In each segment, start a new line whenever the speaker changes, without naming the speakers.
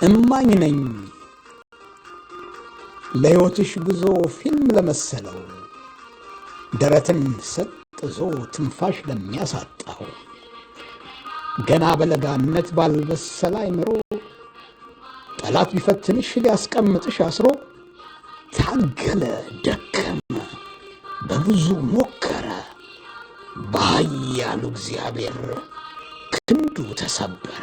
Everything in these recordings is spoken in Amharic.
እማኝ ነኝ ለሕይወትሽ ጉዞ ፊልም ለመሰለው ደረትን ሰጥዞ ትንፋሽ ለሚያሳጣው ገና በለጋነት ባልበሰለ አይምሮ ጠላት ቢፈትንሽ ሊያስቀምጥሽ አስሮ ታገለ ደከመ በብዙ ሞከረ በኃያሉ እግዚአብሔር ክንዱ ተሰበረ።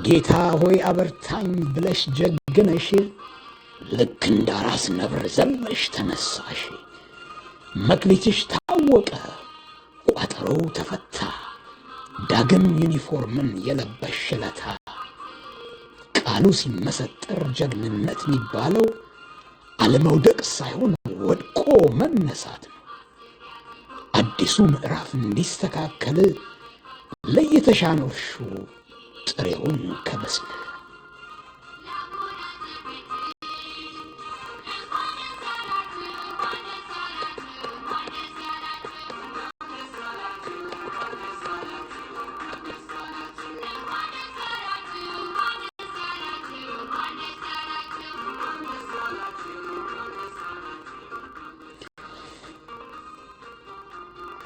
ጌታ ሆይ አበርታኝ ብለሽ ጀግነሽ ልክ እንደ አራስ ነብር ዘለሽ ተነሳሽ። መክሊትሽ ታወቀ ቋጠሮው ተፈታ ዳግም ዩኒፎርምን የለበሽ ለታ። ቃሉ ሲመሰጠር ጀግንነት የሚባለው አለመውደቅ ሳይሆን ወድቆ መነሳት ነው። አዲሱ ምዕራፍ እንዲስተካከል ለይተሽ አኖርሽው ጥሬውን ከመስል።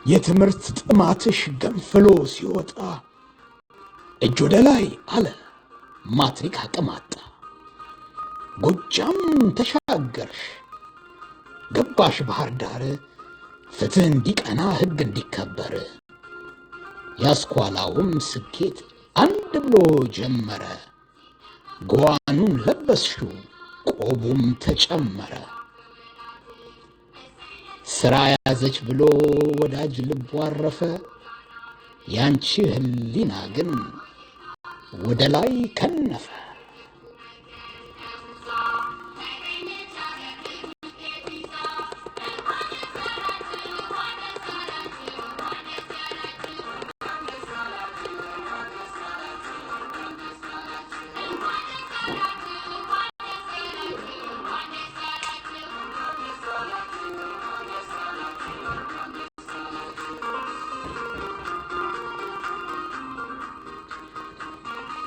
የትምህርት ጥማትሽ ገንፍሎ ሲወጣ እጅ ወደ ላይ አለ ማትሪክ አቅም አጣ። ጎጃም ተሻገርሽ ገባሽ ባህር ዳር ፍትህ እንዲቀና ሕግ እንዲከበር። ያስኳላውም ስኬት አንድ ብሎ ጀመረ ጎዋኑን ለበስሽው ቆቡም ተጨመረ። ሥራ ያዘች ብሎ ወዳጅ ልቡ አረፈ ያንቺ ህሊና ግን ወደ ላይ ከነፈ።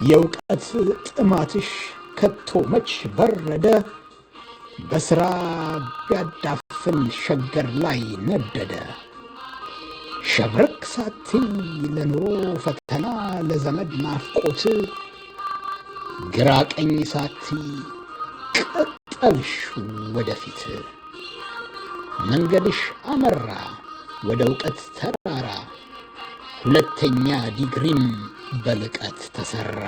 የእውቀት ጥማትሽ ከቶ መች በረደ በሥራ ቢያዳፍን ሸገር ላይ ነደደ። ሸብረክ ሳትይ ለኑሮ ፈተና ለዘመድ ናፍቆት ግራ ቀኝ ሳትይ ቀጠልሽ ወደፊት። መንገድሽ አመራ ወደ እውቀት ተራራ ሁለተኛ ዲግሪም በልቀት ተሰራ።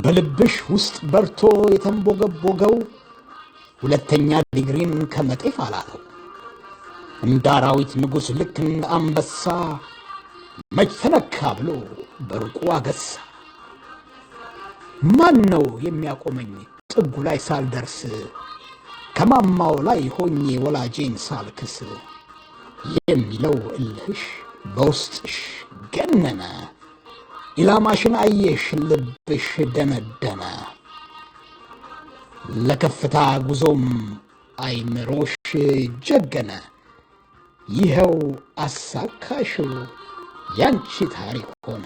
በልብሽ ውስጥ በርቶ የተንቦገቦገው ሁለተኛ ዲግሪን ከመጤፍ አላለው። እንደ አራዊት ንጉሥ ልክ እንደ አንበሳ መች ተነካ ብሎ በሩቁ አገሳ። ማን ነው የሚያቆመኝ ጥጉ ላይ ሳልደርስ ከማማው ላይ ሆኜ ወላጄን ሳልክስ የሚለው እልህሽ በውስጥሽ ገነነ። ኢላማሽን አየሽ ልብሽ ደነደነ። ለከፍታ ጉዞም አይምሮሽ ጀገነ። ይኸው አሳካሽው ያንቺ ታሪክ ሆነ።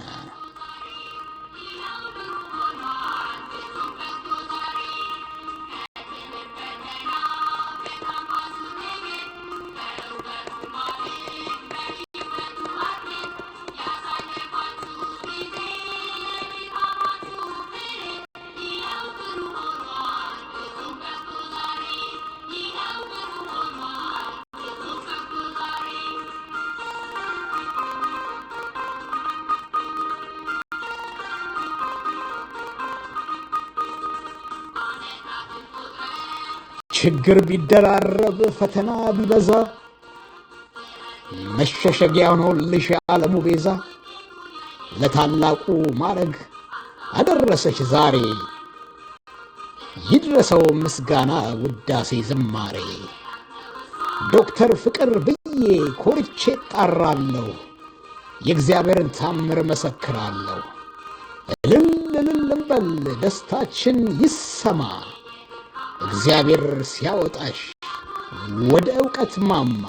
ችግር ቢደራረብ ፈተና ቢበዛ መሸሸጊያ ሆኖልሽ ዓለሙ ቤዛ ለታላቁ ማዕረግ አደረሰሽ ዛሬ። ይድረሰው ምስጋና ውዳሴ ዝማሬ። ዶክተር ፍቅር ብዬ ኮርቼ ጣራለሁ፣ የእግዚአብሔርን ታምር መሰክራለሁ። እልል እልል እንበል ደስታችን ይሰማ፣ እግዚአብሔር ሲያወጣሽ ወደ ዕውቀት ማማ።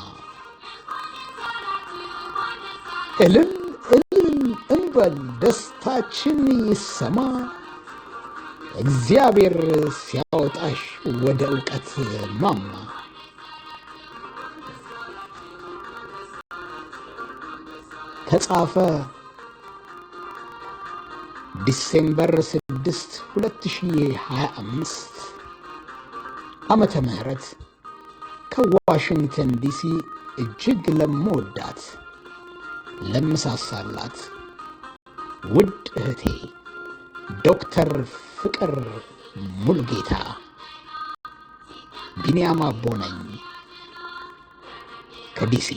እልል እልል እንበል ደስታችን ይሰማ፣ እግዚአብሔር ሲያወጣሽ ወደ ዕውቀት ማማ። ተጻፈ ዲሴምበር 6 2025 ዓመተ ምህረት ከዋሽንግተን ዲሲ እጅግ ለምወዳት ለምሳሳላት ውድ እህቴ ዶክተር ፍቅር ሙልጌታ ቢንያም አቦ ነኝ ከዲሲ።